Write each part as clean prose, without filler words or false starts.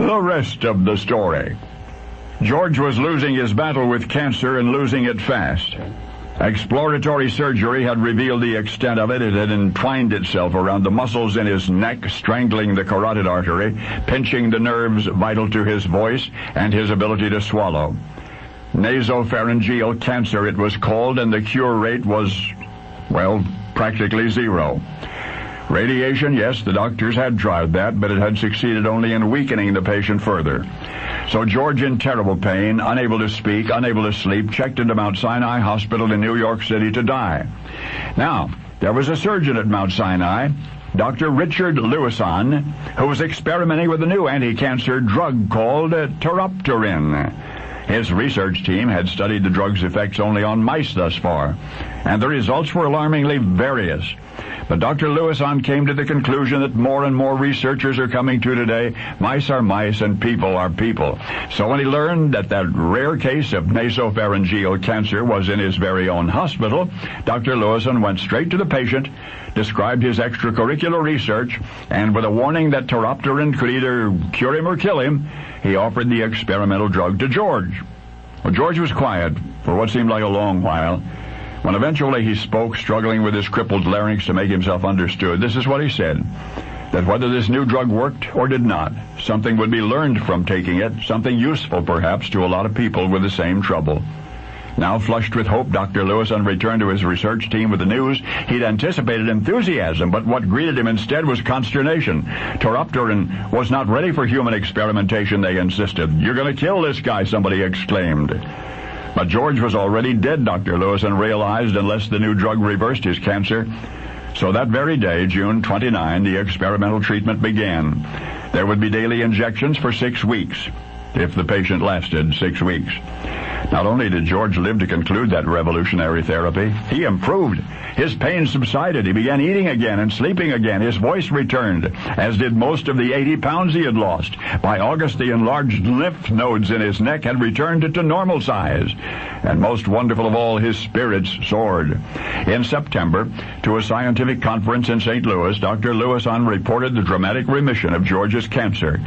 The rest of the story. George was losing his battle with cancer and losing it fast. Exploratory surgery had revealed the extent of it. It had entwined itself around the muscles in his neck, strangling the carotid artery, pinching the nerves vital to his voice and his ability to swallow. Nasopharyngeal cancer, it was called, and the cure rate was, well, practically zero. Radiation, yes, the doctors had tried that, but it had succeeded only in weakening the patient further. So George, in terrible pain, unable to speak, unable to sleep, checked into Mount Sinai Hospital in New York City to die. Now, there was a surgeon at Mount Sinai, Dr. Richard Lewison, who was experimenting with a new anti-cancer drug called Teropterin. His research team had studied the drug's effects only on mice thus far, and the results were alarmingly various. But Dr. Lewison came to the conclusion that more and more researchers are coming to today, mice are mice and people are people. So when he learned that that rare case of nasopharyngeal cancer was in his very own hospital, Dr. Lewison went straight to the patient, described his extracurricular research, and with a warning that Teropterin could either cure him or kill him, he offered the experimental drug to George. Well, George was quiet for what seemed like a long while. When eventually he spoke, struggling with his crippled larynx to make himself understood, this is what he said: that whether this new drug worked or did not, something would be learned from taking it, something useful perhaps to a lot of people with the same trouble. Now flushed with hope, Dr. Lewison returned to his research team with the news. He'd anticipated enthusiasm, but what greeted him instead was consternation. Teropterin was not ready for human experimentation, they insisted. "You're going to kill this guy," somebody exclaimed. But George was already dead, Dr. Lewison realized, unless the new drug reversed his cancer. So that very day, June 29, the experimental treatment began. There would be daily injections for 6 weeks, if the patient lasted 6 weeks. Not only did George live to conclude that revolutionary therapy, he improved. His pain subsided. He began eating again and sleeping again. His voice returned, as did most of the 80 pounds he had lost. By August, the enlarged lymph nodes in his neck had returned to normal size. And most wonderful of all, his spirits soared. In September, to a scientific conference in St. Louis, Dr. Lewison reported the dramatic remission of George's cancer.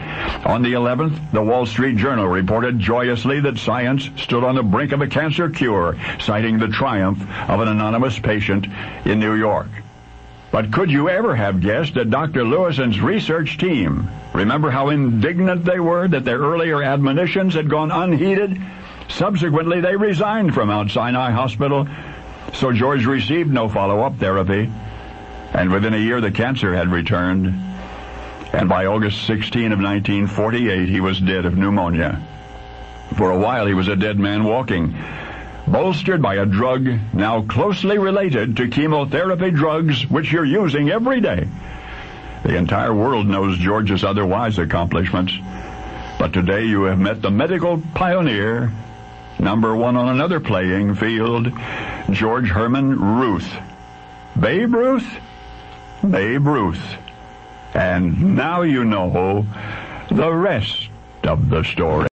On the 11th, the Wall Street Journal reported joyously that science stood on the brink of a cancer cure, citing the triumph of an anonymous patient in New York. But could you ever have guessed that Dr. Lewison's research team, remember how indignant they were that their earlier admonitions had gone unheeded? Subsequently, they resigned from Mount Sinai Hospital, so George received no follow-up therapy, and within a year the cancer had returned, and by August 16 of 1948 he was dead of pneumonia. For a while he was a dead man walking, bolstered by a drug now closely related to chemotherapy drugs which you're using every day. The entire world knows George's otherwise accomplishments, but today you have met the medical pioneer, number one on another playing field, George Herman Ruth. Babe Ruth? Babe Ruth. And now you know the rest of the story.